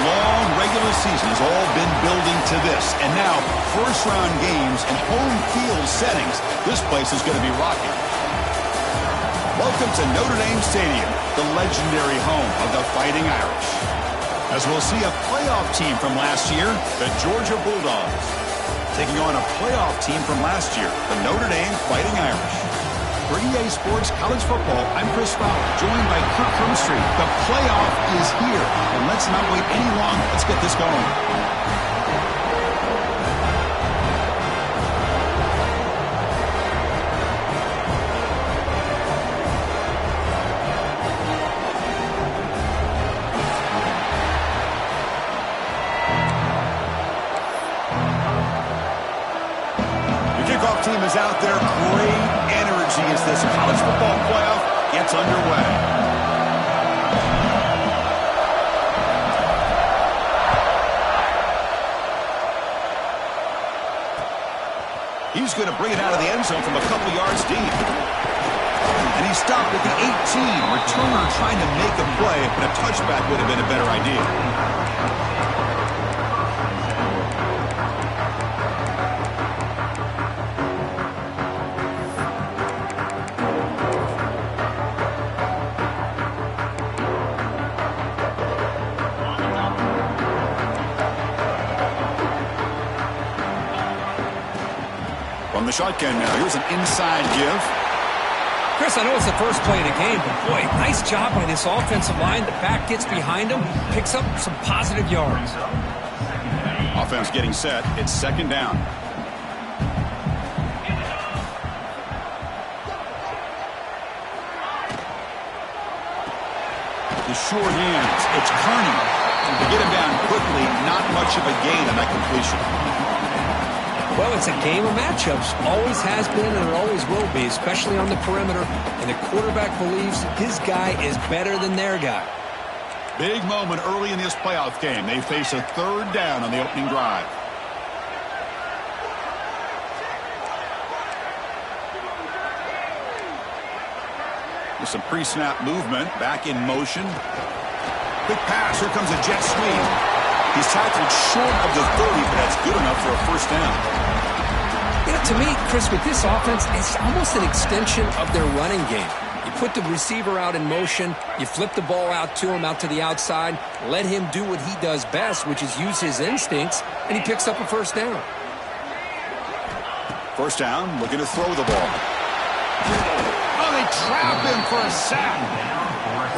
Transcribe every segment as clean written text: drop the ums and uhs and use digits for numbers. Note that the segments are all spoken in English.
long regular season has all been building to this. And now, first-round games and home field settings. This place is going to be rocking. Welcome to Notre Dame Stadium, the legendary home of the Fighting Irish. As we'll see a playoff team from last year, the Georgia Bulldogs, taking on a playoff team from last year, the Notre Dame Fighting Irish. For EA Sports College Football, I'm Chris Fowler, joined by Kirk Hermstreet. The playoff is here, and let's not wait any longer. Let's get this going. Team is out there. Great energy as this college football playoff gets underway. He's going to bring it out of the end zone from a couple yards deep. And he stopped at the 18. Returner trying to make a play, but a touchback would have been a better idea. From the shotgun now, here's an inside give. Chris, I know it's the first play of the game, but boy, nice job by this offensive line. The back gets behind him, picks up some positive yards. Offense getting set. It's second down. The short hands. It's Kearney. To get him down quickly, not much of a gain on that completion. Well, it's a game of matchups. Always has been and it always will be, especially on the perimeter. And the quarterback believes his guy is better than their guy. Big moment early in this playoff game. They face a third down on the opening drive. With some pre-snap movement, back in motion. Quick pass. Here comes a jet sweep. He's tackled short of the 30, but that's good enough for a first down. You know, to me, Chris, with this offense, it's almost an extension of their running game. You put the receiver out in motion, you flip the ball out to him, out to the outside, let him do what he does best, which is use his instincts, and he picks up a first down. First down, looking to throw the ball. Oh, they trap him for a sack.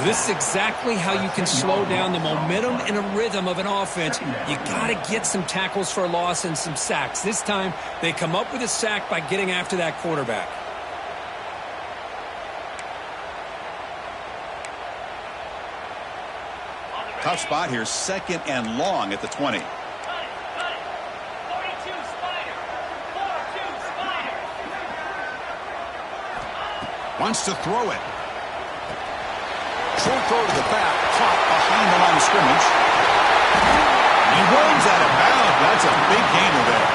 This is exactly how you can slow down the momentum and a rhythm of an offense. You got to get some tackles for a loss and some sacks. This time, they come up with a sack by getting after that quarterback. Tough spot here, second and long at the 20. Wants to throw it. Short throw to the back, caught behind the line of scrimmage. He runs out of bounds. That's a big gainer there.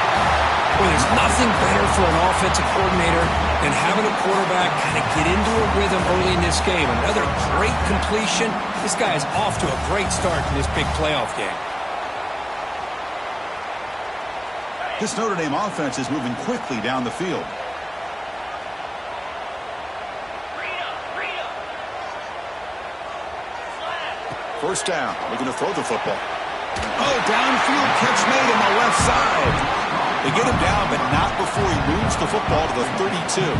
Well, there's nothing better for an offensive coordinator than having a quarterback kind of get into a rhythm early in this game. Another great completion. This guy is off to a great start in this big playoff game. This Notre Dame offense is moving quickly down the field. First down, looking to throw the football. Oh, downfield catch made on the left side. They get him down, but not before he moves the football to the 32.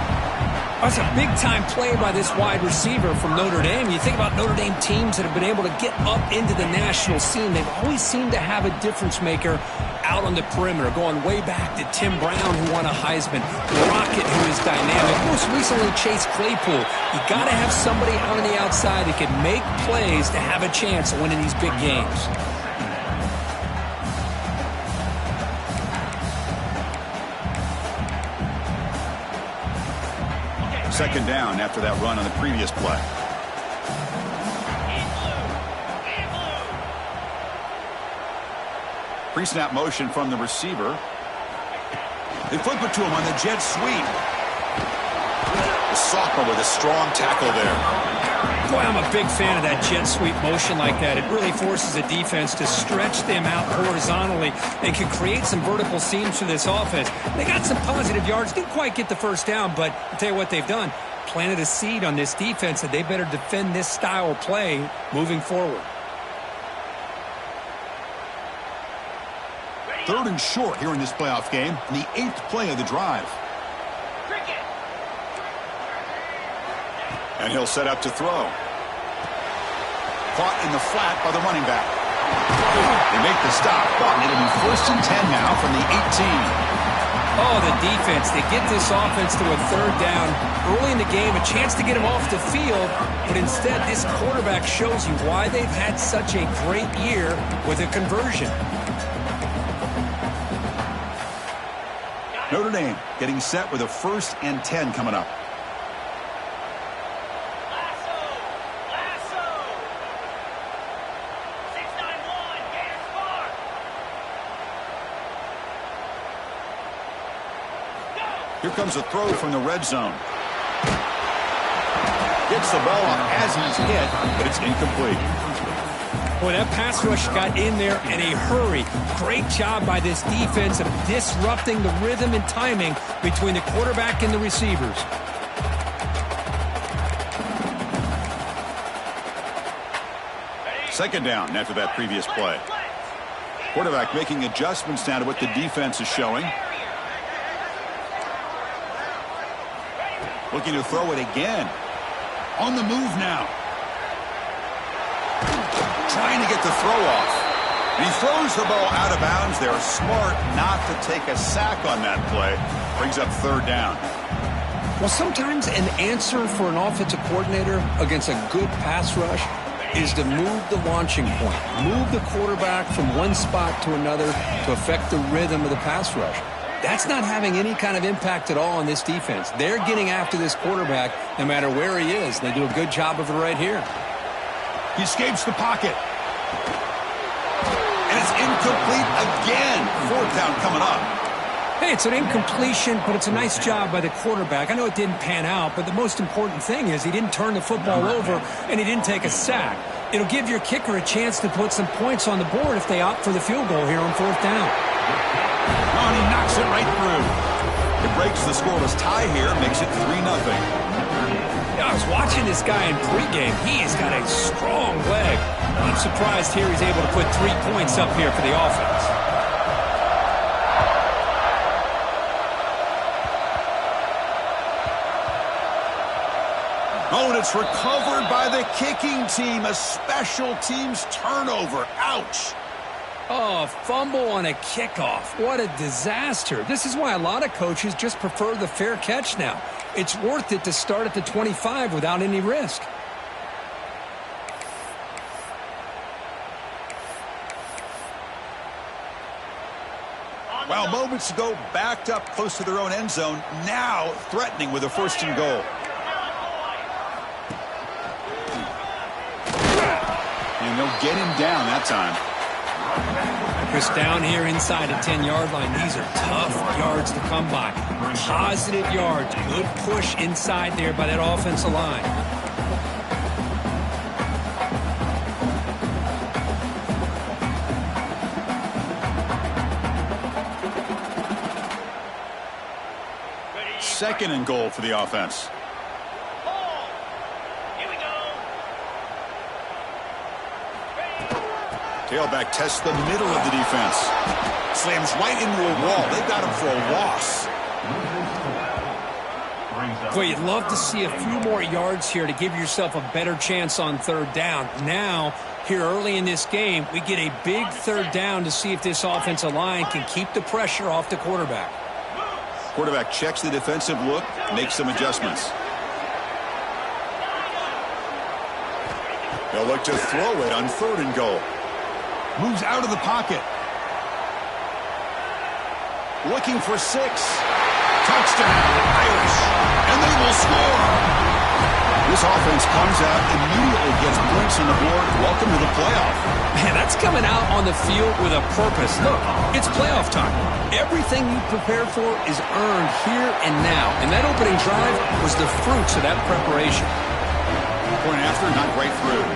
That's a big-time play by this wide receiver from Notre Dame. You think about Notre Dame teams that have been able to get up into the national scene. They've always seemed to have a difference maker out on the perimeter, going way back to Tim Brown, who won a Heisman, Rocket, who is dynamic, most recently Chase Claypool. You got to have somebody out on the outside that can make plays to have a chance of winning these big games. Second down after that run on the previous play. Pre-snap motion from the receiver. They flip it to him on the jet sweep. The sophomore with a strong tackle there. Boy, I'm a big fan of that jet sweep motion like that. It really forces a defense to stretch them out horizontally and can create some vertical seams for this offense. They got some positive yards, didn't quite get the first down, but I'll tell you what they've done. Planted a seed on this defense that they better defend this style of play moving forward. 3rd and short here in this playoff game, in the 8th play of the drive. And he'll set up to throw. Caught in the flat by the running back. They make the stop, but it'll be 1st and 10 now from the 18. Oh, the defense. They get this offense to a 3rd down early in the game, a chance to get him off the field, but instead this quarterback shows you why they've had such a great year with a conversion. Notre Dame getting set with a 1st and 10 coming up. Here comes a throw from the red zone. Gets the ball up as he's hit, but it's incomplete. Boy, that pass rush got in there in a hurry. Great job by this defense of disrupting the rhythm and timing between the quarterback and the receivers. Second down after that previous play. Quarterback making adjustments now to what the defense is showing. Looking to throw it again. On the move now. Trying to get the throw off. And he throws the ball out of bounds. They're smart not to take a sack on that play. Brings up 3rd down. Well, sometimes an answer for an offensive coordinator against a good pass rush is to move the launching point. Move the quarterback from one spot to another to affect the rhythm of the pass rush. That's not having any kind of impact at all on this defense. They're getting after this quarterback no matter where he is. They do a good job of it right here. He escapes the pocket. And it's incomplete again. 4th down coming up. Hey, it's an incompletion, but it's a nice job by the quarterback. I know it didn't pan out, but the most important thing is he didn't turn the football over and he didn't take a sack. It'll give your kicker a chance to put some points on the board if they opt for the field goal here on 4th down. Oh, and he knocks it right through. It breaks the scoreless tie here, makes it 3-0. I was watching this guy in pregame. He has got a strong leg. I'm surprised here he's able to put 3 points up here for the offense. Oh, and it's recovered by the kicking team. A special teams turnover. Ouch. Oh, fumble on a kickoff. What a disaster. This is why a lot of coaches just prefer the fair catch now. It's worth it to start at the 25 without any risk. Well, moments ago, backed up close to their own end zone. Now threatening with a 1st and goal. And they'll get him down that time. Chris, down here inside the 10-yard line, these are tough yards to come by. Positive yards, good push inside there by that offensive line. Second and goal for the offense. Tailback tests the middle of the defense. Slams right into a wall. They got him for a loss. Boy, you'd love to see a few more yards here to give yourself a better chance on 3rd down. Now, here early in this game, we get a big 3rd down to see if this offensive line can keep the pressure off the quarterback. Quarterback checks the defensive look, makes some adjustments. They'll look to throw it on 3rd and goal. Moves out of the pocket. Looking for 6. Touchdown, Irish. And they will score. This offense comes out, immediately gets points on the board. Welcome to the playoff. Man, that's coming out on the field with a purpose. Look, it's playoff time. Everything you prepared for is earned here and now. And that opening drive was the fruits of that preparation. Point after, not quite through.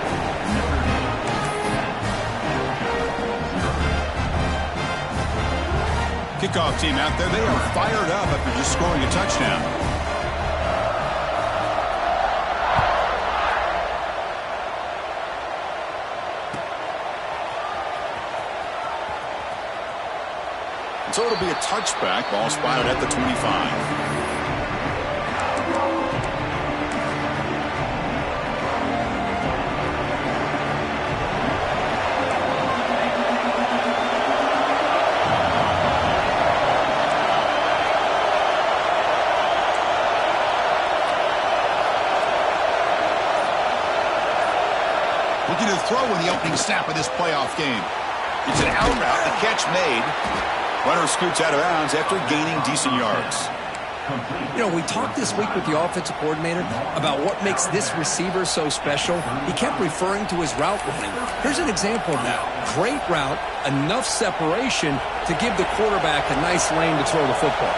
Kickoff team out there, they are fired up after just scoring a touchdown. So it'll be a touchback, ball spotted at the 25. Looking to throw in the opening snap of this playoff game. It's an out route, the catch made. Runner scoots out of bounds after gaining decent yards. You know, we talked this week with the offensive coordinator about what makes this receiver so special. He kept referring to his route running. Here's an example of that. Great route, enough separation to give the quarterback a nice lane to throw the football.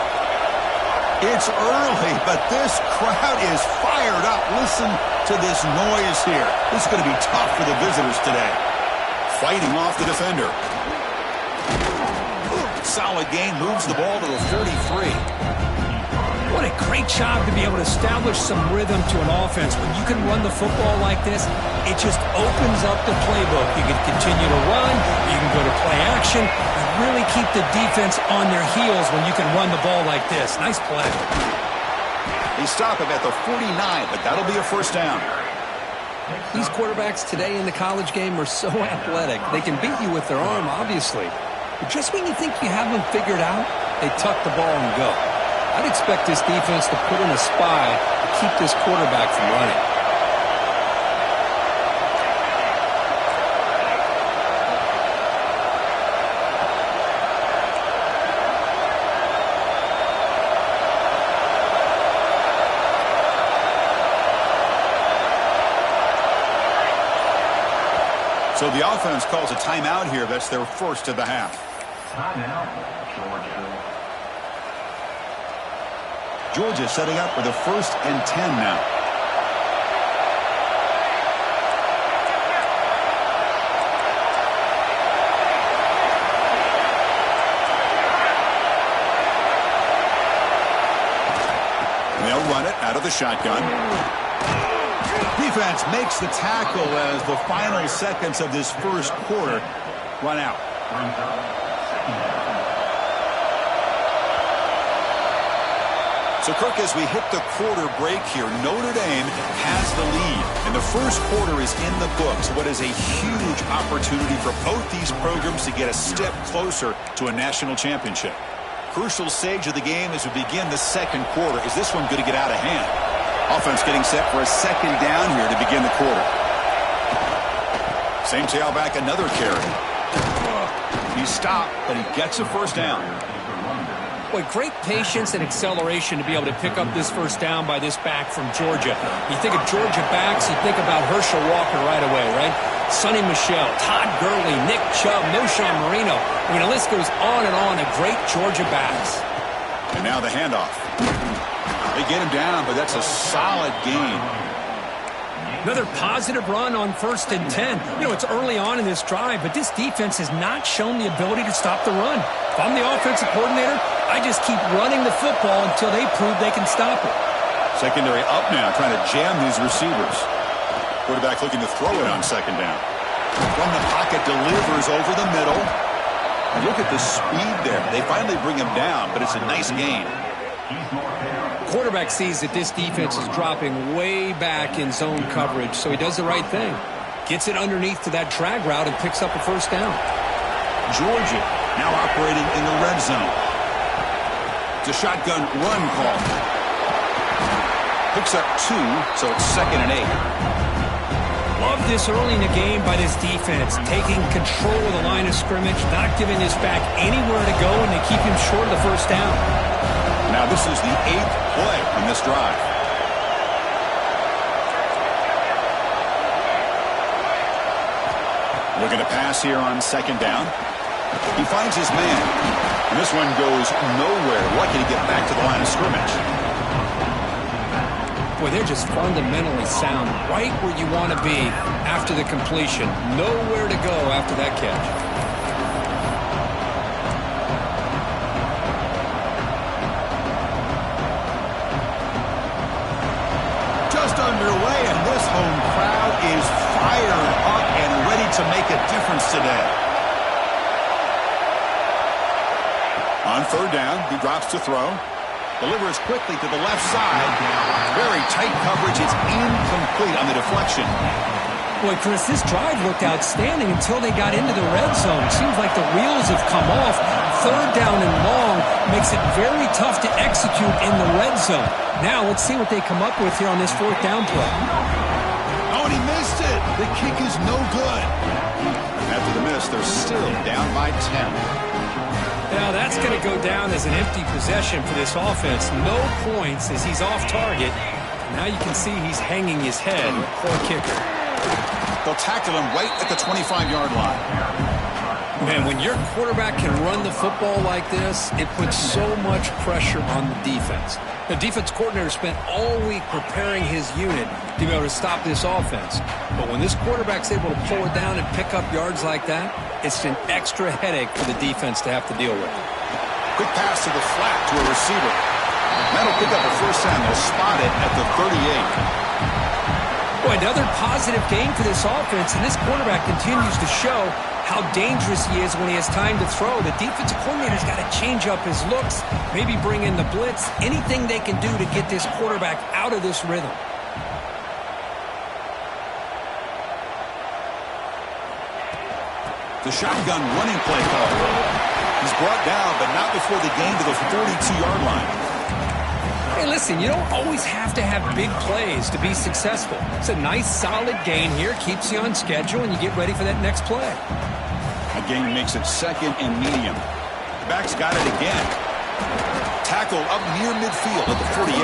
It's early, but this crowd is fired up. Listen to this noise here. This is going to be tough for the visitors today. Fighting off the defender. Solid gain, moves the ball to the 33. What a great job to be able to establish some rhythm to an offense. When you can run the football like this, it just opens up the playbook. You can continue to run. You can go to play action. You really keep the defense on their heels when you can run the ball like this. Nice play. They stop him at the 49, but that'll be a first down. These quarterbacks today in the college game are so athletic. They can beat you with their arm, obviously. But just when you think you have them figured out, they tuck the ball and go. I'd expect this defense to put in a spy to keep this quarterback from running. So the offense calls a timeout here. That's their first of the half. Timeout, Georgia. Georgia setting up for the 1st and 10 now. They'll run it out of the shotgun. Defense makes the tackle as the final seconds of this first quarter run out. So, Kirk, as we hit the quarter break here, Notre Dame has the lead, and the first quarter is in the books. What is a huge opportunity for both these programs to get a step closer to a national championship. Crucial stage of the game as we begin the second quarter. Is this one going to get out of hand? Offense getting set for a second down here to begin the quarter. Same tailback, another carry. He stopped, but he gets a first down. Boy, great patience and acceleration to be able to pick up this first down by this back from Georgia. You think of Georgia backs, you think about Herschel Walker right away, right? Sonny Michel, Todd Gurley, Nick Chubb, Knowshon Moreno. I mean, the list goes on and on of great Georgia backs. And now the handoff. They get him down, but that's a solid gain. Another positive run on 1st and 10. You know, it's early on in this drive, but this defense has not shown the ability to stop the run. If I'm the offensive coordinator, I just keep running the football until they prove they can stop it. Secondary up now, trying to jam these receivers. Quarterback looking to throw it on second down. From the pocket, delivers over the middle. And look at the speed there. They finally bring him down, but it's a nice gain. Quarterback sees that this defense is dropping way back in zone coverage, so he does the right thing. Gets it underneath to that drag route and picks up a first down. Georgia now operating in the red zone. It's a shotgun run call. Picks up 2, so it's 2nd and 8. Love this early in the game by this defense, taking control of the line of scrimmage, not giving this back anywhere to go, and they keep him short of the first down. Now this is the 8th play in this drive. Looking to pass here on second down. He finds his man. And this one goes nowhere. Lucky to get back to the line of scrimmage. Well, Boy, they're just fundamentally sound, right where you want to be after the completion. Nowhere to go after that catch. Just underway, and this home crowd is fired up and ready to make a difference today. On third down, he drops to throw. Delivers quickly to the left side. Very tight coverage. It's incomplete on the deflection. Boy, Chris, this drive looked outstanding until they got into the red zone. Seems like the wheels have come off. Third down and long makes it very tough to execute in the red zone. Now let's see what they come up with here on this fourth down play. Oh, and he missed it. The kick is no good. After the miss, they're still down by 10. Now that's going to go down as an empty possession for this offense. No points as he's off target. Now you can see he's hanging his head. Poor kicker. They'll tackle him right at the 25-yard line. Man, when your quarterback can run the football like this, it puts so much pressure on the defense. The defense coordinator spent all week preparing his unit to be able to stop this offense. But when this quarterback's able to pull it down and pick up yards like that, it's an extra headache for the defense to have to deal with. Quick pass to the flat to a receiver. That'll pick up a first down. They'll spot it at the 38. Boy, another positive game for this offense, and this quarterback continues to show how dangerous he is when he has time to throw. The defensive coordinator's got to change up his looks, maybe bring in the blitz, anything they can do to get this quarterback out of this rhythm. The shotgun running play call. He's brought down, but not before the gain to the 42-yard line. Hey, listen, you don't always have to have big plays to be successful. It's a nice, solid gain here, keeps you on schedule, and you get ready for that next play. A gain makes it second and medium. The back's got it again. Tackle up near midfield at the 48.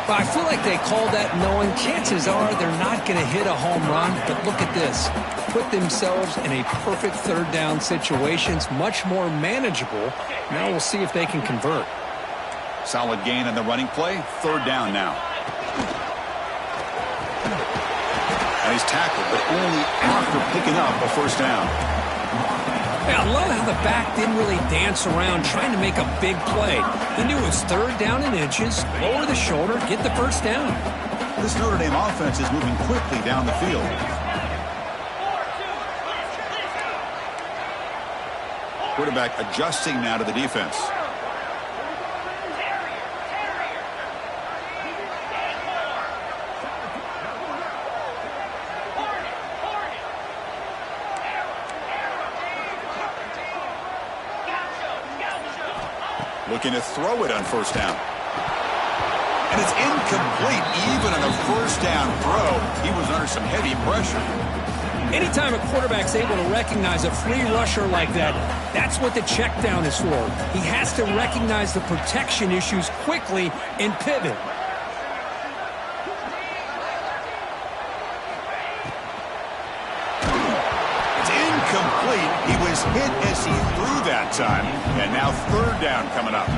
But I feel like they called that knowing chances are they're not going to hit a home run, but look at this. Put themselves in a perfect third down situation. It's much more manageable. Now we'll see if they can convert. Solid gain on the running play. Third down now. And he's tackled, but only after picking up a first down. Yeah, I love how the back didn't really dance around trying to make a big play. He knew it was third down in inches, lower the shoulder, get the first down. This Notre Dame offense is moving quickly down the field. Quarterback adjusting now to the defense. Looking to throw it on first down. And it's incomplete. Even on a first down throw, he was under some heavy pressure. Anytime a quarterback's able to recognize a free rusher like that, that's what the check down is for. He has to recognize the protection issues quickly and pivot. It's incomplete. He was hit as he threw that time. And now third down coming up.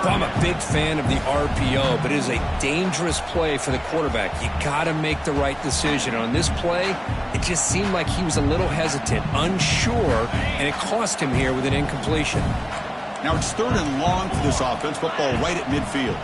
I'm a big fan of the RPO, but it is a dangerous play for the quarterback. You got to make the right decision. On this play, it just seemed like he was a little hesitant, unsure, and it cost him here with an incompletion. Now it's third and long for this offense. Football right at midfield.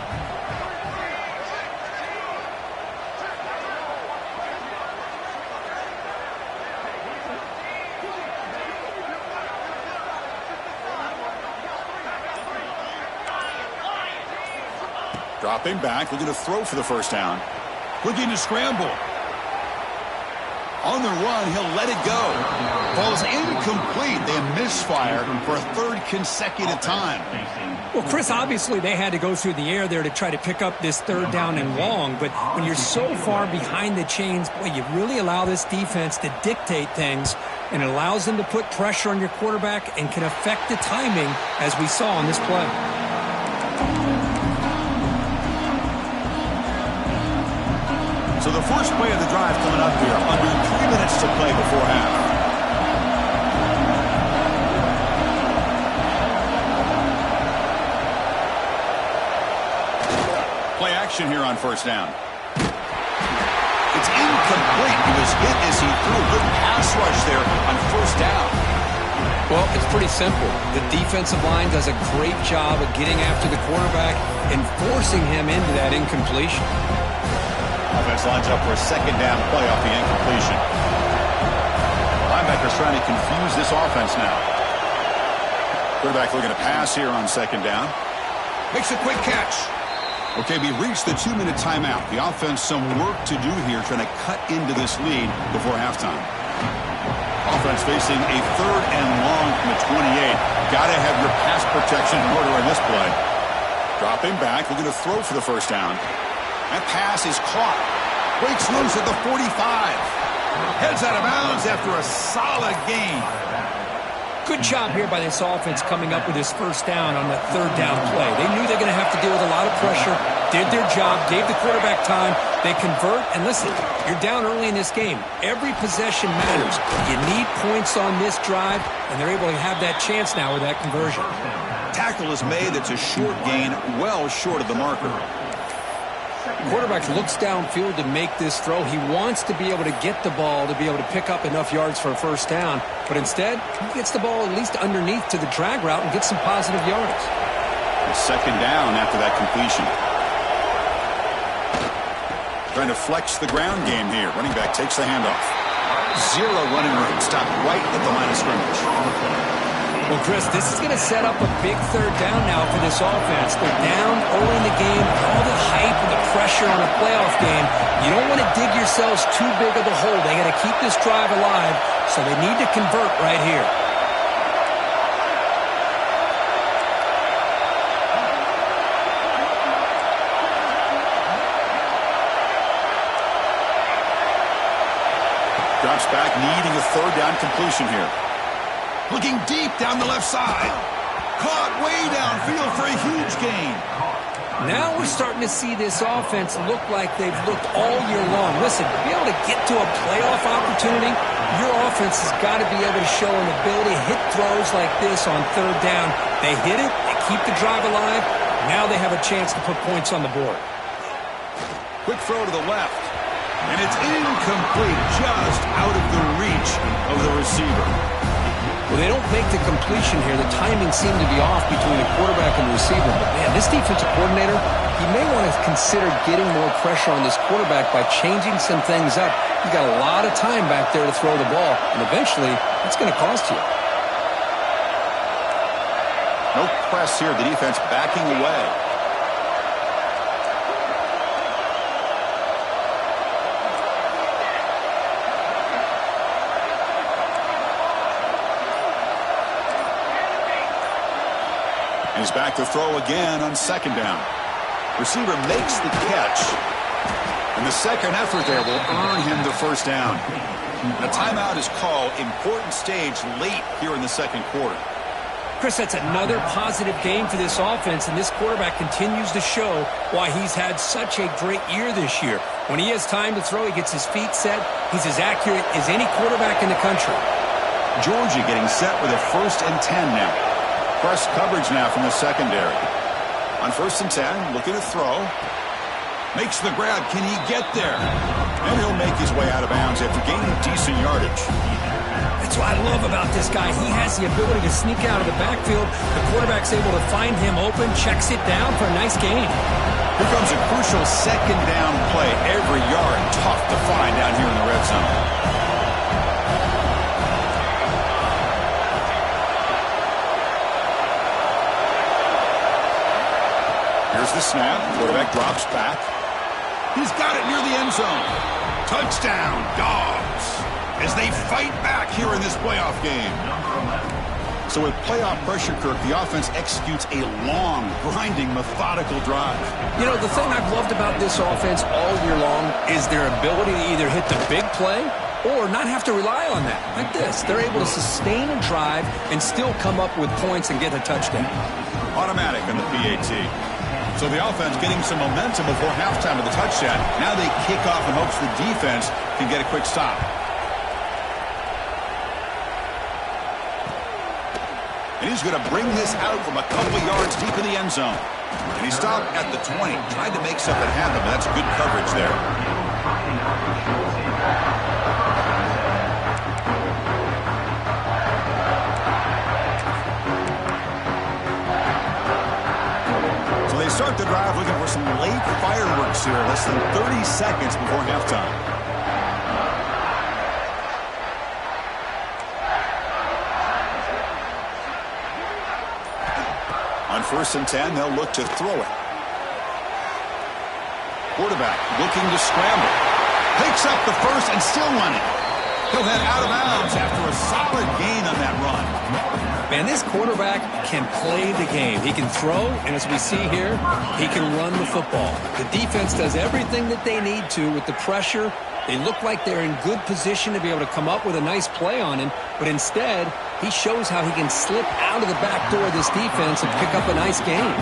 Dropping back, looking to throw for the first down. Looking to scramble. On the run, he'll let it go. Ball's incomplete. They misfire for a third consecutive time. Well, Chris, obviously they had to go through the air there to try to pick up this third down and long, but when you're so far behind the chains, boy, you really allow this defense to dictate things, and it allows them to put pressure on your quarterback and can affect the timing, as we saw on this play. So the first play of the drive coming up here, under 3 minutes to play before half. Play action here on first down. It's incomplete. He was hit as he threw. Good pass rush there on first down. Well, it's pretty simple. The defensive line does a great job of getting after the quarterback and forcing him into that incompletion. Offense lines up for a second down play off the incompletion. Linebacker's trying to confuse this offense now. Quarterback looking to pass here on second down. Makes a quick catch. Okay, we reached the 2-minute timeout. The offense some work to do here trying to cut into this lead before halftime. Offense facing a 3rd and long from the 28. Got to have your pass protection in order on this play. Dropping back, looking to throw for the first down. That pass is caught. Breaks loose at the 45. Heads out of bounds after a solid gain. Good job here by this offense coming up with his first down on that 3rd down play. They knew they're going to have to deal with a lot of pressure, did their job, gave the quarterback time. They convert, and listen, you're down early in this game. Every possession matters. You need points on this drive, and they're able to have that chance now with that conversion. Tackle is made. It's a short gain, well short of the marker. Quarterback looks downfield to make this throw. He wants to be able to get the ball to be able to pick up enough yards for a first down. But instead, he gets the ball at least underneath to the drag route and gets some positive yards. Second down after that completion. Trying to flex the ground game here. Running back takes the handoff. 0 running room. Stopped right at the line of scrimmage. Well, Chris, this is going to set up a big 3rd down now for this offense. They're down early in the game. All the hype and the pressure on a playoff game. You don't want to dig yourselves too big of a hole. They got to keep this drive alive, so they need to convert right here. Drops back, needing a 3rd down completion here. Looking deep down the left side. Caught way downfield for a huge gain. Now we're starting to see this offense look like they've looked all year long. Listen, to be able to get to a playoff opportunity, your offense has got to be able to show an ability to hit throws like this on 3rd down. They hit it, they keep the drive alive. Now they have a chance to put points on the board. Quick throw to the left. And it's incomplete, just out of the reach of the receiver. Well, they don't make the completion here. The timing seemed to be off between the quarterback and the receiver. But, man, this defensive coordinator, he may want to consider getting more pressure on this quarterback by changing some things up. He's got a lot of time back there to throw the ball, and eventually it's going to cost you. No press here. The defense backing away. He's back to throw again on second down. Receiver makes the catch. And the second effort there will earn him the first down. A timeout is called. Important stage late here in the second quarter. Chris, that's another positive game for this offense, and this quarterback continues to show why he's had such a great year this year. When he has time to throw, he gets his feet set. He's as accurate as any quarterback in the country. Georgia getting set with a 1st and 10 now. Press coverage now from the secondary. On 1st and 10, looking to throw. Makes the grab. Can he get there? And he'll make his way out of bounds after gaining decent yardage. That's what I love about this guy. He has the ability to sneak out of the backfield. The quarterback's able to find him open, checks it down for a nice gain. Here comes a crucial second down play. Every yard tough to find down here in the red zone. Here's the snap. Quarterback drops back. He's got it near the end zone. Touchdown, Dogs, as they fight back here in this playoff game. So with playoff pressure, Kirk, the offense executes a long, grinding, methodical drive. You know, the thing I've loved about this offense all year long is their ability to either hit the big play or not have to rely on that. Like this, they're able to sustain a drive and still come up with points and get a touchdown. Automatic on the PAT. So the offense getting some momentum before halftime of the touchdown. Now they kick off in hopes the defense can get a quick stop. And he's going to bring this out from a couple yards deep in the end zone. And he stopped at the 20. Tried to make something happen, but that's good coverage there. So they start the drive looking for some late fireworks here. Less than 30 seconds before halftime. On 1st and 10, they'll look to throw it. Quarterback looking to scramble. Picks up the first and still running. He'll head out of bounds after a solid gain on that run. Man, this quarterback can play the game. He can throw, and as we see here, he can run the football. The defense does everything that they need to with the pressure. They look like they're in good position to be able to come up with a nice play on him, but instead, he shows how he can slip out of the back door of this defense and pick up a nice gain.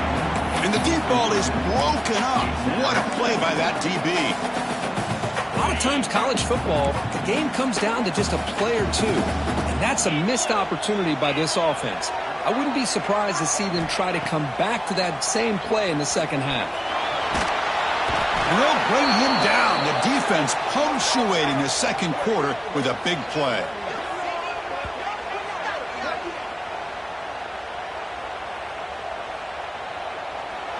And the deep ball is broken up. What a play by that DB. A lot of times, college football, the game comes down to just a play or two, and that's a missed opportunity by this offense. I wouldn't be surprised to see them try to come back to that same play in the second half. And they'll bring him down. The defense punctuating the second quarter with a big play.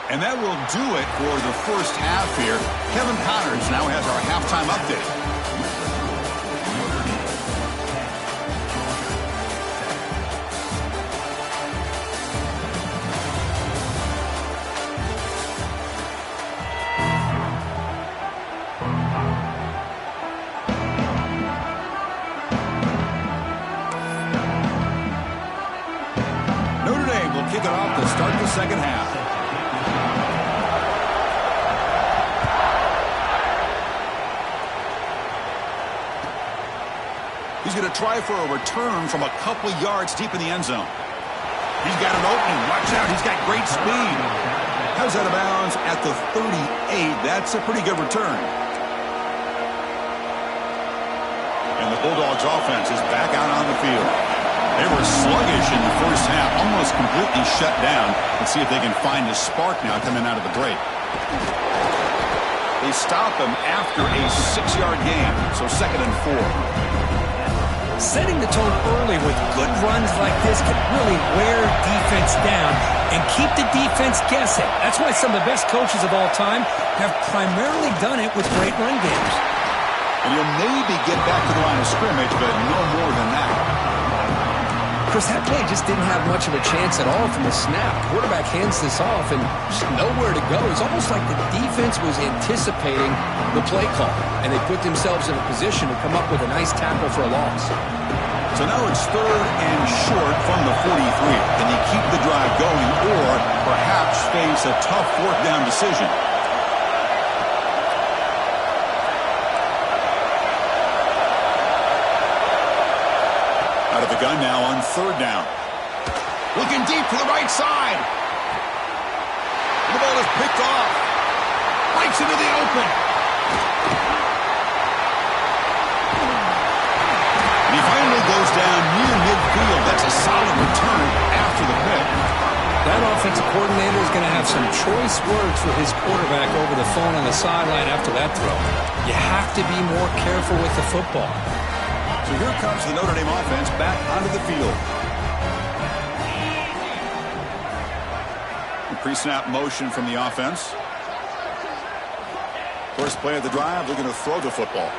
And that will do it for the first half here. Kevin Connors now has our halftime update. Notre Dame will kick it off to start the second half. He's going to try for a return from a couple yards deep in the end zone. He's got an opening. Watch out. He's got great speed. Comes out of bounds at the 38. That's a pretty good return. And the Bulldogs offense is back out on the field. They were sluggish in the first half, almost completely shut down. Let's see if they can find a spark now coming out of the break. They stop him after a 6-yard gain, so 2nd and 4. Setting the tone early with good runs like this can really wear defense down and keep the defense guessing. That's why some of the best coaches of all time have primarily done it with great run games. And you'll maybe get back to the line of scrimmage, but no more than that. Chris, that play just didn't have much of a chance at all from the snap. Quarterback hands this off and just nowhere to go. It's almost like the defense was anticipating the play call, and they put themselves in a position to come up with a nice tackle for a loss. So now it's 3rd and short from the 43. Can they keep the drive going or perhaps face a tough 4th down decision? Out of the gun now on 3rd down. Looking deep to the right side. The ball is picked off. Breaks into the open. And he finally goes down near midfield. That's a solid return after the pick. That offensive coordinator is going to have some choice words for his quarterback over the phone on the sideline after that throw. You have to be more careful with the football. So here comes the Notre Dame offense back onto the field. Pre-snap motion from the offense. First play of the drive, they're going to throw the football.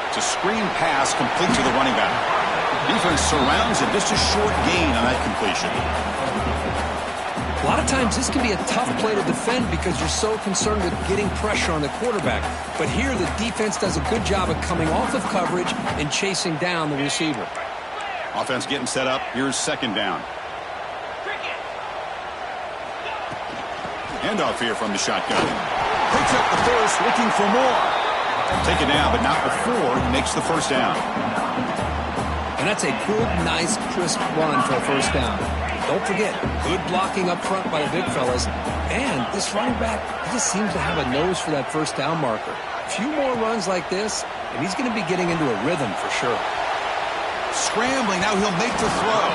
It's a screen pass complete to the running back. Defense surrounds it. Just a short gain on that completion. A lot of times this can be a tough play to defend because you're so concerned with getting pressure on the quarterback. But here the defense does a good job of coming off of coverage and chasing down the receiver. Offense getting set up. Here's 2nd down. Handoff here from the shotgun. Picks up the first, looking for more. Take it down, but not before he makes the 1st down. And that's a good, nice, crisp run for a 1st down. Don't forget, good blocking up front by the big fellas. And this running back, he just seems to have a nose for that 1st down marker. A few more runs like this, and he's going to be getting into a rhythm for sure. Scrambling, now he'll make the throw.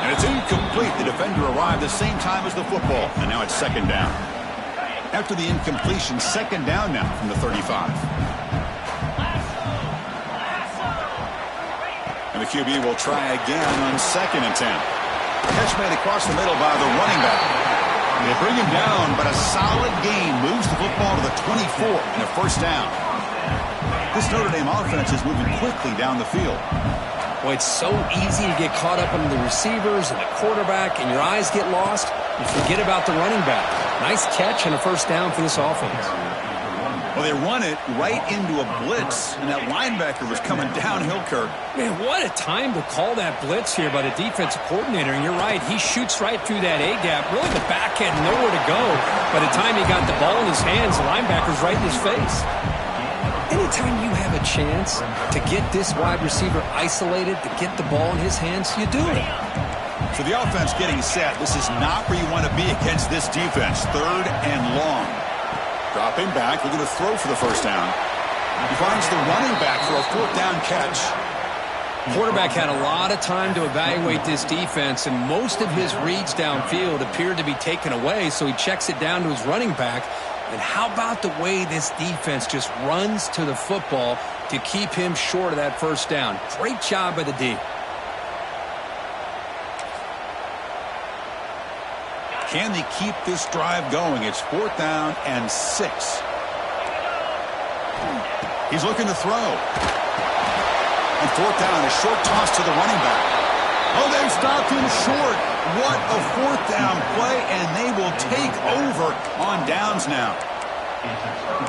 And it's incomplete. The defender arrived the same time as the football, and now it's second down. After the incompletion, second down now from the 35. And the QB will try again on second and 10. Catch made across the middle by the running back. They bring him down, but a solid gain moves the football to the 24 and a first down. This Notre Dame offense is moving quickly down the field. Well, it's so easy to get caught up in the receivers and the quarterback, and your eyes get lost. You forget about the running back. Nice catch and a first down for this offense. Well, they run it right into a blitz, and that linebacker was coming downhill, Kirk. Man, what a time to call that blitz here by the defensive coordinator. And you're right, he shoots right through that A-gap. Really, the back had nowhere to go. By the time he got the ball in his hands, the linebacker's right in his face. Anytime you have a chance to get this wide receiver isolated, to get the ball in his hands, you do it. So the offense getting set. This is not where you want to be against this defense. Third and long. Dropping back, looking to throw for the first down. He finds the running back for a fourth down catch. Quarterback had a lot of time to evaluate this defense, and most of his reads downfield appeared to be taken away, so he checks it down to his running back. And how about the way this defense just runs to the football to keep him short of that first down? Great job by the D. Can they keep this drive going? It's fourth down and 6. He's looking to throw. And fourth down, a short toss to the running back. Oh, they've stopped him short. What a fourth down play, and they will take over on downs now.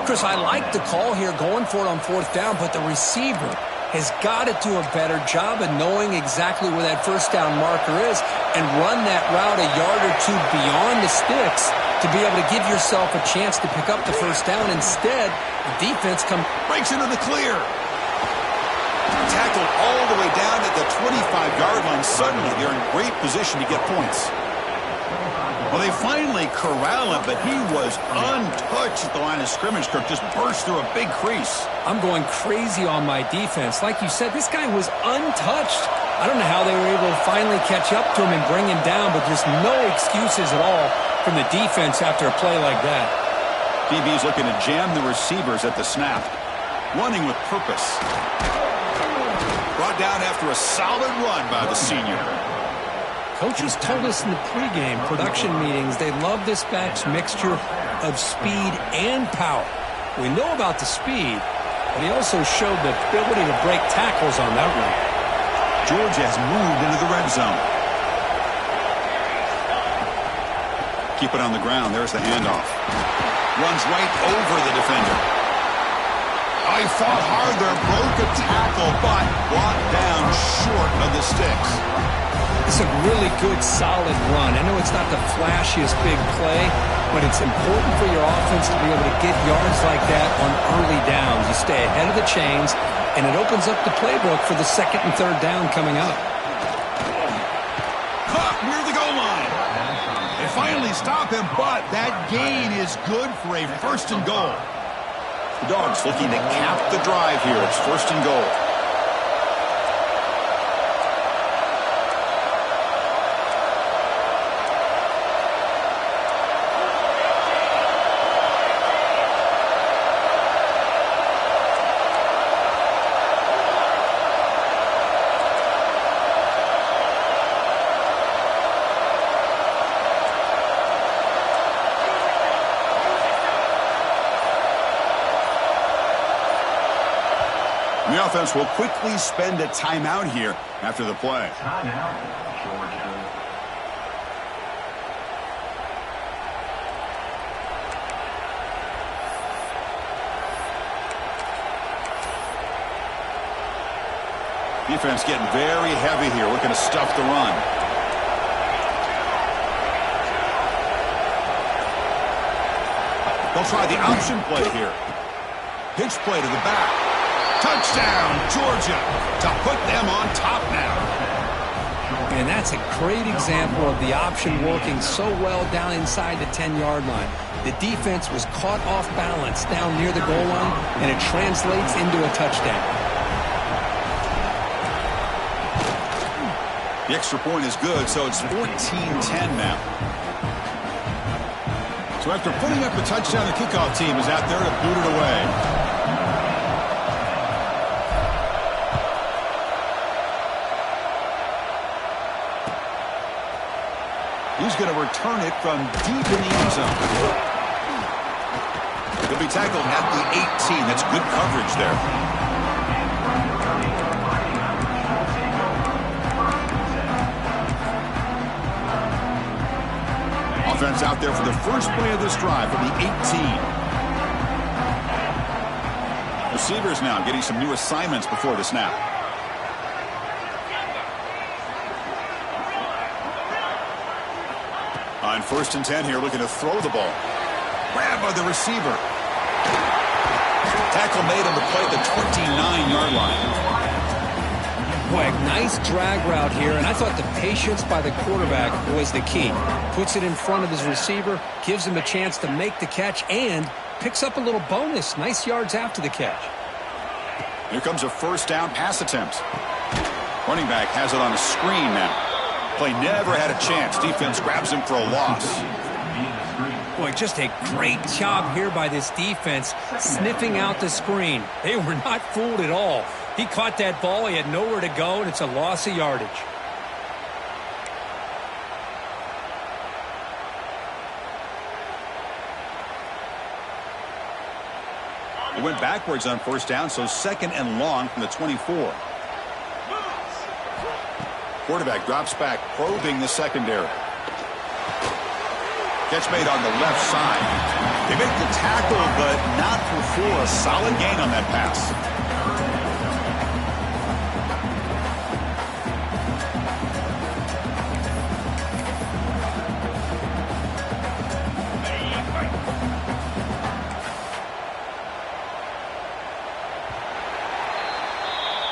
Chris, I like the call here going for it on fourth down, but the receiver has got to do a better job of knowing exactly where that first down marker is and run that route a yard or two beyond the sticks to be able to give yourself a chance to pick up the first down. Instead, the defense breaks into the clear. Tackled all the way down at the 25-yard line. Suddenly, they're in great position to get points. Well, they finally corral him, but he was untouched at the line of scrimmage. Kirk just burst through a big crease. I'm going crazy on my defense. Like you said, this guy was untouched. I don't know how they were able to finally catch up to him and bring him down, but just no excuses at all from the defense after a play like that. DB's looking to jam the receivers at the snap. Running with purpose. Brought down after a solid run by the senior. Coaches told us in the pregame production meetings they love this back's mixture of speed and power. We know about the speed, but he also showed the ability to break tackles on that run. Georgia has moved into the red zone. Keep it on the ground. There's the handoff. Runs right over the defender. Oh, he fought hard there, broke a tackle, but brought down short of the sticks. It's a really good, solid run. I know it's not the flashiest big play, but it's important for your offense to be able to get yards like that on early downs. You stay ahead of the chains, and it opens up the playbook for the second and third down coming up. Caught near the goal line. They finally stop him, but that gain is good for a first and goal. The Dogs looking to cap the drive here. It's first and goal. The offense will quickly spend a timeout here after the play. Timeout, Georgia. Defense getting very heavy here, looking to stuff the run. They'll try the option play here. Pitch play to the back. Touchdown, Georgia, to put them on top now. And that's a great example of the option working so well down inside the 10-yard line. The defense was caught off balance down near the goal line, and it translates into a touchdown. The extra point is good, so it's 14-10 now. So after putting up a touchdown, the kickoff team is out there to boot it away. He's going to return it from deep in the end zone. He'll be tackled at the 18. That's good coverage there. Offense out there for the first play of this drive from the 18. Receivers now getting some new assignments before the snap. On 1st and 10 here, looking to throw the ball. Grab by the receiver. Tackle made on the play at the 29-yard line. Boy, nice drag route here, and I thought the patience by the quarterback was the key. Puts it in front of his receiver, gives him a chance to make the catch, and picks up a little bonus. Nice yards after the catch. Here comes a first down pass attempt. Running back has it on a screen now. Play never had a chance. Defense grabs him for a loss. Boy, just a great job here by this defense, sniffing out the screen. They were not fooled at all. He caught that ball. He had nowhere to go, and it's a loss of yardage. He went backwards on first down, so 2nd and long from the 24. Quarterback drops back, probing the secondary. Catch made on the left side. They make the tackle, but not before a solid gain on that pass.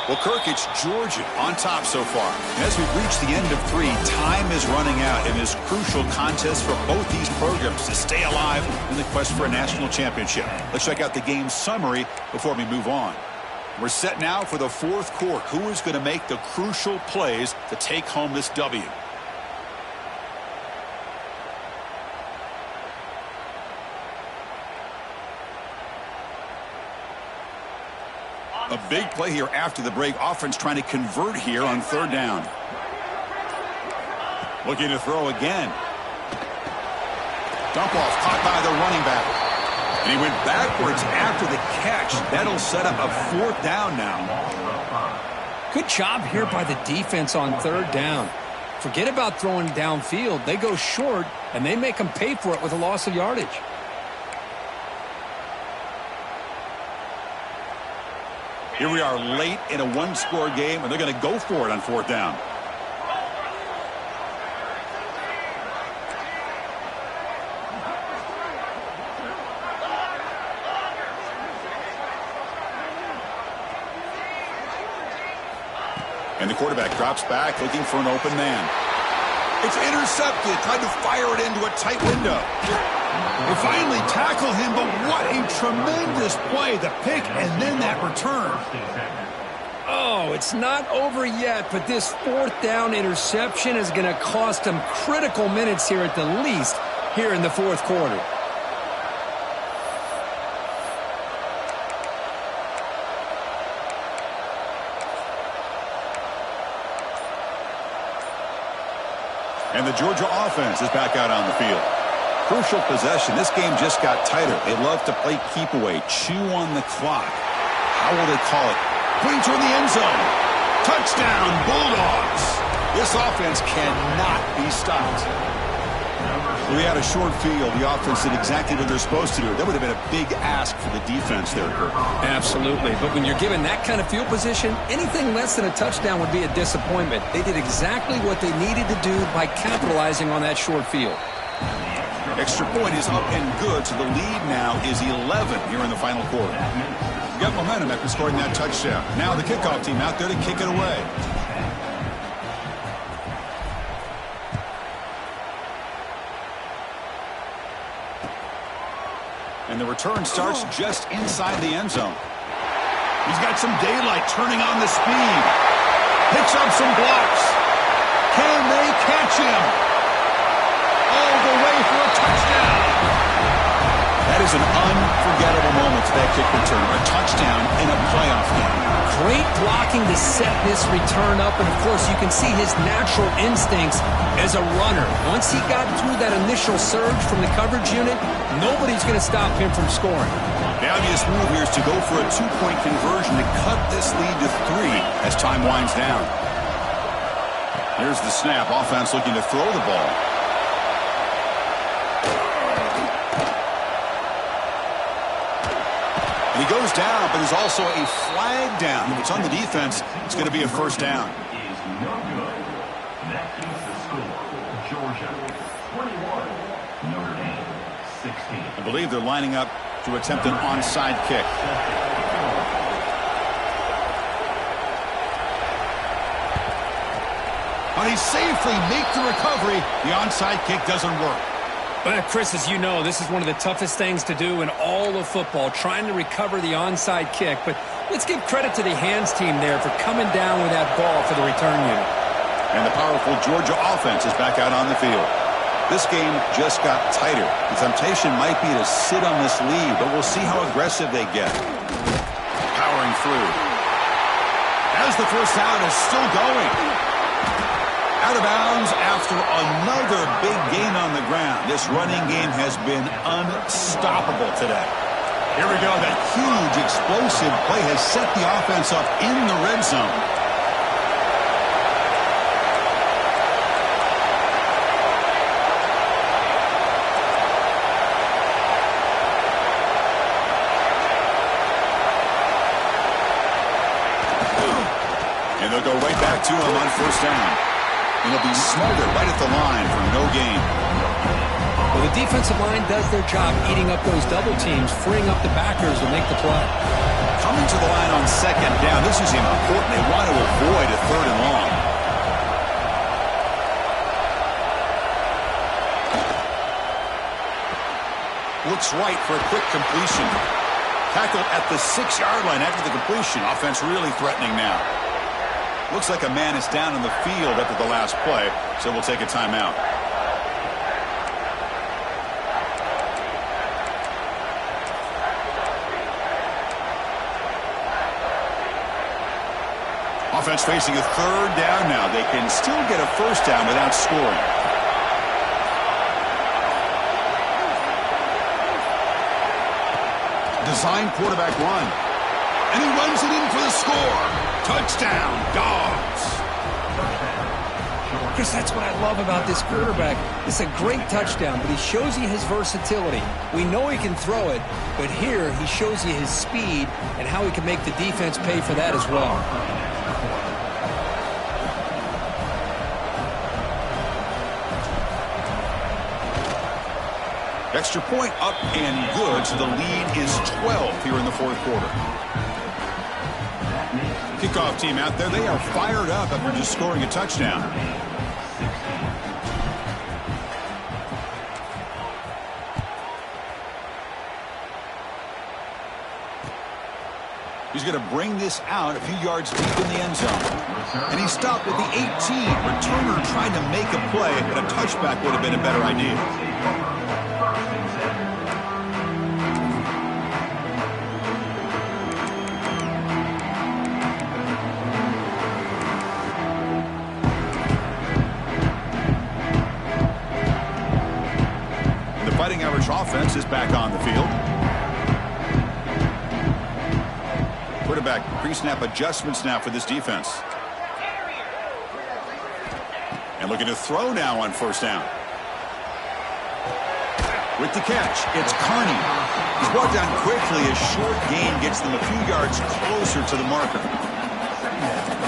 Well, Kirk, it's Georgia on top so far. And as we've reached the end of 3, time is running out in this crucial contest for both these programs to stay alive in the quest for a national championship. Let's check out the game summary before we move on. We're set now for the 4th quarter. Who is going to make the crucial plays to take home this W? A big play here after the break. Offense trying to convert here on 3rd down. Looking to throw again. Dump off caught by the running back. And he went backwards after the catch. That'll set up a 4th down now. Good job here by the defense on 3rd down. Forget about throwing downfield. They go short, and they make them pay for it with a loss of yardage. Here we are late in a 1-score game, and they're going to go for it on 4th down. And the quarterback drops back, looking for an open man. It's intercepted, tried to fire it into a tight window. They finally tackle him, but what a tremendous play. The pick and then that return. Oh, it's not over yet, but this 4th down interception is going to cost them critical minutes here at the least here in the 4th quarter. And the Georgia offense is back out on the field. Crucial possession. This game just got tighter. They love to play keep away, chew on the clock. How will they call it? Putting toward the end zone. Touchdown, Bulldogs. This offense cannot be stopped. We had a short field. The offense did exactly what they're supposed to do. That would have been a big ask for the defense there, Kirk. Absolutely. But when you're given that kind of field position, anything less than a touchdown would be a disappointment. They did exactly what they needed to do by capitalizing on that short field. Extra point is up and good, so the lead now is 11 here in the final quarter. We got momentum after scoring that touchdown. Now the kickoff team out there to kick it away. And the return starts just inside the end zone. He's got some daylight turning on the speed. Picks up some blocks. Can they catch him? All the way for a touchdown. That is an unforgettable moment to that kick return. A touchdown in a playoff game. Great blocking to set this return up, and of course you can see his natural instincts as a runner. Once he got through that initial surge from the coverage unit, nobody's going to stop him from scoring. The obvious move here is to go for a two-point conversion to cut this lead to 3 as time winds down. Here's the snap. Offense looking to throw the ball. And he goes down, but there's also a flag down. If it's on the defense, it's going to be a first down. Is no good. That keeps the score. Georgia 21, Notre Dame 16. I believe they're lining up to attempt an onside kick. But he safely makes the recovery. The onside kick doesn't work. Well, Chris, as you know, this is one of the toughest things to do in all of football, trying to recover the onside kick. But let's give credit to the hands team there for coming down with that ball for the return unit. And the powerful Georgia offense is back out on the field. This game just got tighter. The temptation might be to sit on this lead, but we'll see how aggressive they get. Powering through. As the first down is still going. Out of bounds after another big gain on the ground. This running game has been unstoppable today. Here we go. That huge explosive play has set the offense up in the red zone. And they'll go right back to him on first down. And they'll be smarter right at the line for no gain. Well, the defensive line does their job eating up those double teams, freeing up the backers to make the play. Coming to the line on second down. This is important. They want to avoid a third and long. Looks right for a quick completion. Tackled at the 6-yard line after the completion. Offense really threatening now. Looks like a man is down on the field after the last play, so we'll take a timeout. Offense facing a third down now. They can still get a first down without scoring. Design quarterback run. And he runs it in for the score. Touchdown, Dogs. Chris, that's what I love about this quarterback. It's a great touchdown, but he shows you his versatility. We know he can throw it, but here he shows you his speed and how he can make the defense pay for that as well. Extra point up and good, so the lead is 12 here in the fourth quarter. Kickoff team out there, they are fired up after just scoring a touchdown. He's going to bring this out a few yards deep in the end zone. And he stopped at the 18. Returner trying to make a play, but a touchback would have been a better idea. Offense is back on the field. Quarterback pre-snap adjustments now for this defense. And looking to throw now on first down. With the catch, it's Carney. He's brought down quickly. A short gain gets them a few yards closer to the marker.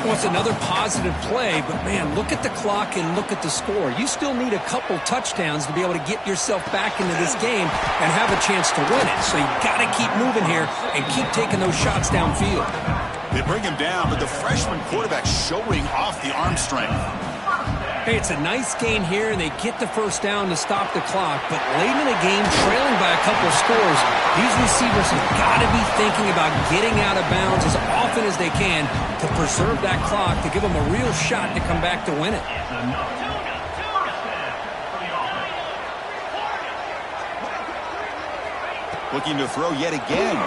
Well, it's another positive play, but man, look at the clock and look at the score. You still need a couple touchdowns to be able to get yourself back into this game and have a chance to win it. So you've got to keep moving here and keep taking those shots downfield. They bring him down, but the freshman quarterback showing off the arm strength. Hey, it's a nice gain here, and they get the first down to stop the clock. But late in the game, trailing by a couple scores, these receivers have got to be thinking about getting out of bounds as often as they can to preserve that clock, to give them a real shot to come back to win it. Looking to throw yet again.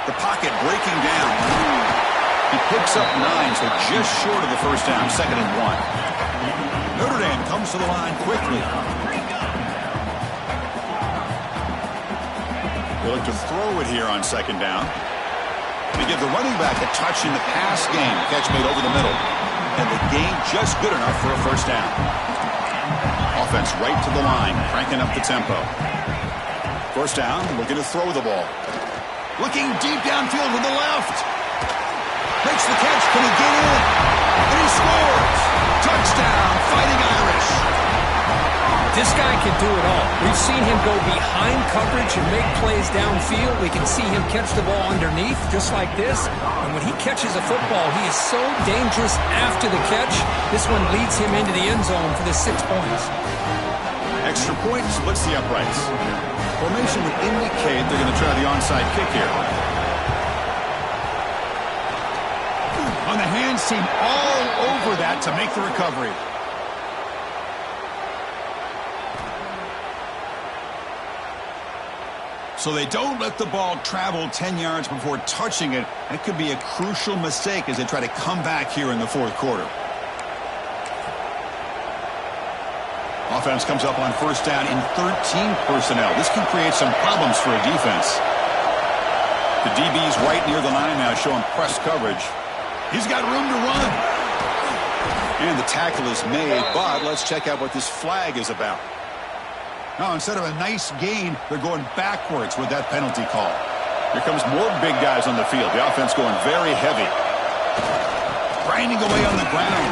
The pocket breaking down. He picks up 9, so just short of the first down, 2nd and 1. Notre Dame comes to the line quickly. They look to throw it here on 2nd down. They give the running back a touch in the pass game. Catch made over the middle. And the gain just good enough for a first down. Offense right to the line, cranking up the tempo. First down, looking to throw the ball. Looking deep downfield to the left. Makes the catch. Can he get in? And he scores. Touchdown, Fighting Irish. This guy can do it all. We've seen him go behind coverage and make plays downfield. We can see him catch the ball underneath, just like this. And when he catches a football, he is so dangerous after the catch. This one leads him into the end zone for the 6 points. Extra point splits the uprights. Formation would indicate they're going to try the onside kick here. On the hands team all over that to make the recovery. So they don't let the ball travel 10 yards before touching it. That could be a crucial mistake as they try to come back here in the 4th quarter. Offense comes up on first down in 13 personnel. This can create some problems for a defense. The DB's right near the line now, showing press coverage. He's got room to run. And the tackle is made, but let's check out what this flag is about. Now, instead of a nice gain, they're going backwards with that penalty call. Here comes more big guys on the field. The offense going very heavy. Grinding away on the ground.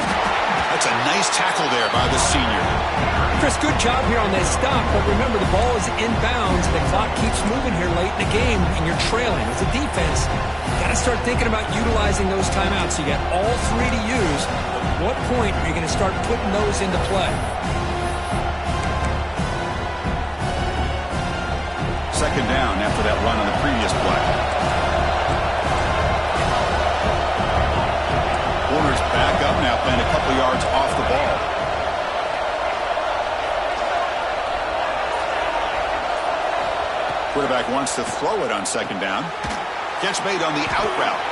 That's a nice tackle there by the senior. Chris, good job here on that stop, but remember the ball is inbounds and the clock keeps moving here late in the game and you're trailing. As a defense, you got to start thinking about utilizing those timeouts. You got all 3 to use. At what point are you going to start putting those into play? Second down after that run on the previous play. Corner's back up now, playing a couple yards off the ball. Quarterback wants to throw it on second down. Catch made on the out route.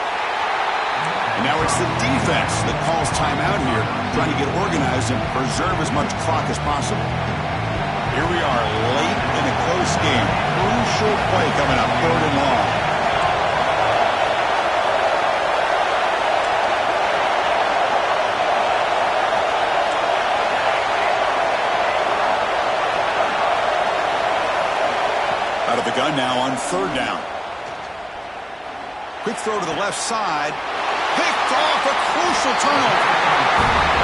And now it's the defense that calls timeout here, trying to get organized and preserve as much clock as possible. Here we are late in a close game. Crucial play coming up, 3rd and long. Out of the gun now on 3rd down. Quick throw to the left side. Picked off, a crucial turnover.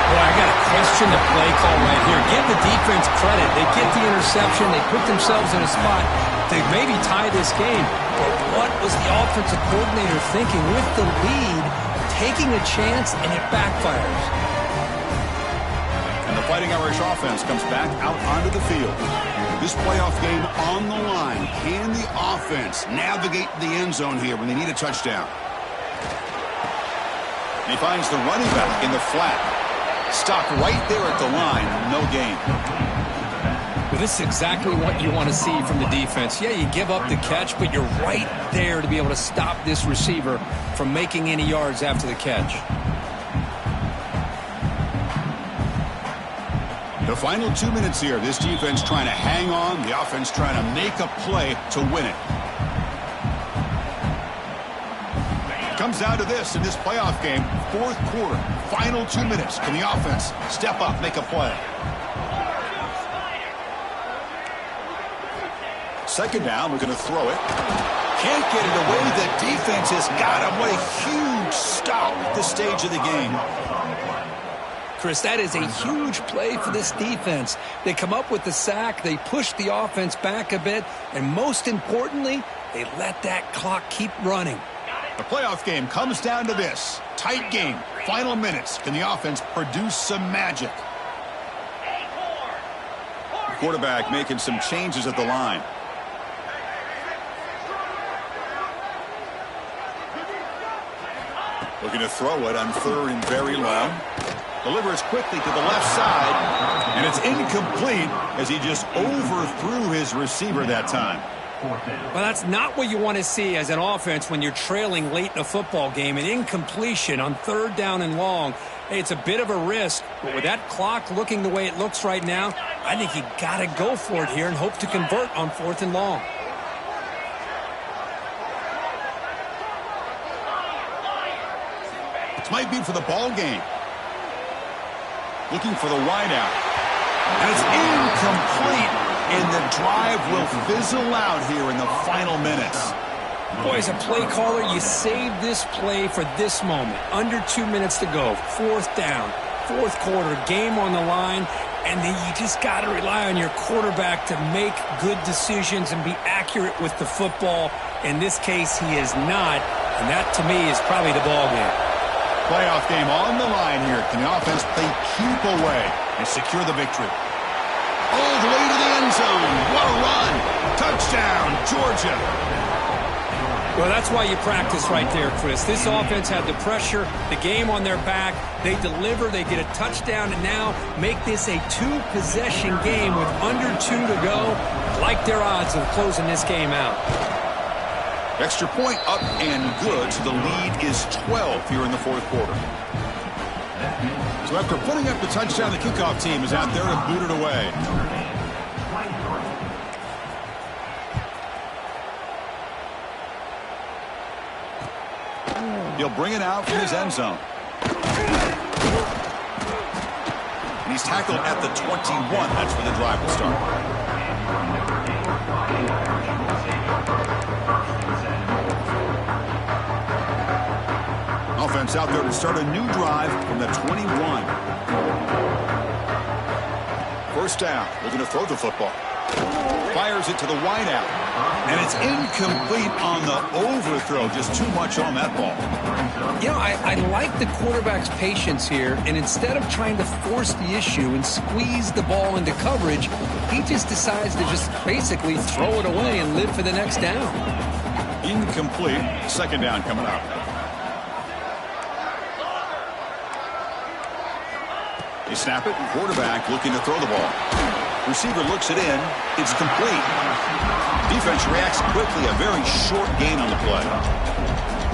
Boy, I got to question the play call right here. Give the defense credit. They get the interception. They put themselves in a spot to maybe tie this game. But what was the offensive coordinator thinking with the lead, taking a chance, and it backfires? And the Fighting Irish offense comes back out onto the field. This playoff game on the line. Can the offense navigate the end zone here when they need a touchdown? And he finds the running back in the flat. Stopped right there at the line. No gain. Well, this is exactly what you want to see from the defense. Yeah, you give up the catch, but you're right there to be able to stop this receiver from making any yards after the catch. The final 2 minutes here. This defense trying to hang on. The offense trying to make a play to win it. Comes down to this in this playoff game. 4th quarter. Final 2 minutes. Can the offense step up, make a play? Second down. We're going to throw it. Can't get it away. The defense has got him. What a huge stop at this stage of the game. Chris, that is a huge play for this defense. They come up with the sack, they push the offense back a bit, and most importantly, they let that clock keep running. The playoff game comes down to this. Tight game. Final minutes. Can the offense produce some magic? The quarterback making some changes at the line. Looking to throw it on 3rd and very long. Delivers quickly to the left side. And it's incomplete as he just overthrew his receiver that time. Well, that's not what you want to see as an offense when you're trailing late in a football game. An incompletion on 3rd down and long. Hey, it's a bit of a risk, but with that clock looking the way it looks right now, I think you got to go for it here and hope to convert on 4th and long. This might be for the ball game. Looking for the wideout. And it's incomplete. And the drive will fizzle out here in the final minutes. Boy, as a play caller, you save this play for this moment. Under 2 minutes to go. 4th down. 4th quarter. Game on the line. And then you just got to rely on your quarterback to make good decisions and be accurate with the football. In this case, he is not. And that, to me, is probably the ball game. Playoff game on the line here. Can the offense play keep away and secure the victory? All the way to the end zone. What a run. Touchdown, Georgia. Well, that's why you practice right there, Chris. This offense had the pressure, the game on their back. They deliver, they get a touchdown, and now make this a 2-possession game with under 2 to go. Like their odds of closing this game out. Extra point up and good, so the lead is 12 here in the 4th quarter. So after putting up the touchdown, the kickoff team is out there to boot it away. He'll bring it out from his end zone. And he's tackled at the 21. That's where the drive will start. Offense out there to start a new drive from the 21. First down. Looking to throw the football. Fires it to the wideout. And it's incomplete on the overthrow. Just too much on that ball. You know, I like the quarterback's patience here. And instead of trying to force the issue and squeeze the ball into coverage, he just decides to just basically throw it away and live for the next down. Incomplete. 2nd down coming up. You snap it, and quarterback looking to throw the ball. Receiver looks it in. It's complete. Defense reacts quickly. A very short gain on the play.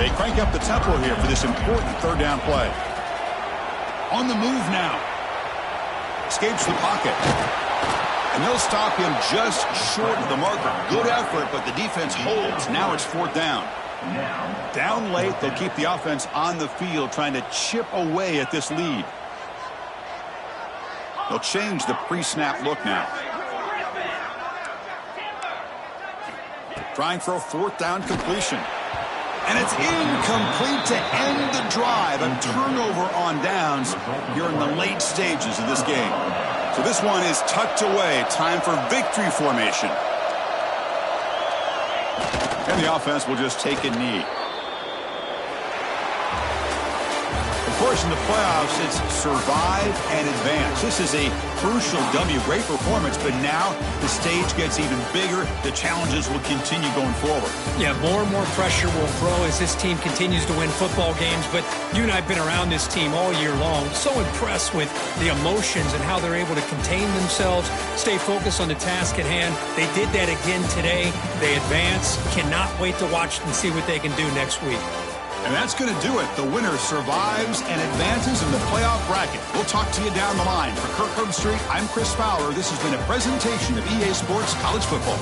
They crank up the tempo here for this important 3rd down play. On the move now. Escapes the pocket. And they'll stop him just short of the marker. Good effort, but the defense holds. Now it's 4th down. Down late, they'll keep the offense on the field trying to chip away at this lead. They'll change the pre-snap look now. Trying for a 4th down completion. And it's incomplete to end the drive. A turnover on downs here in the late stages of this game. So this one is tucked away. Time for victory formation. And the offense will just take a knee. Of course, in the playoffs, it's survive and advance. This is a crucial W. Great performance, but now the stage gets even bigger. The challenges will continue going forward. Yeah, more and more pressure will grow as this team continues to win football games. But you and I have been around this team all year long. So impressed with the emotions and how they're able to contain themselves, stay focused on the task at hand. They did that again today. They advance. Cannot wait to watch and see what they can do next week. And that's going to do it. The winner survives and advances in the playoff bracket. We'll talk to you down the line. For Kirk Herbstreit, I'm Chris Fowler. This has been a presentation of EA Sports College Football.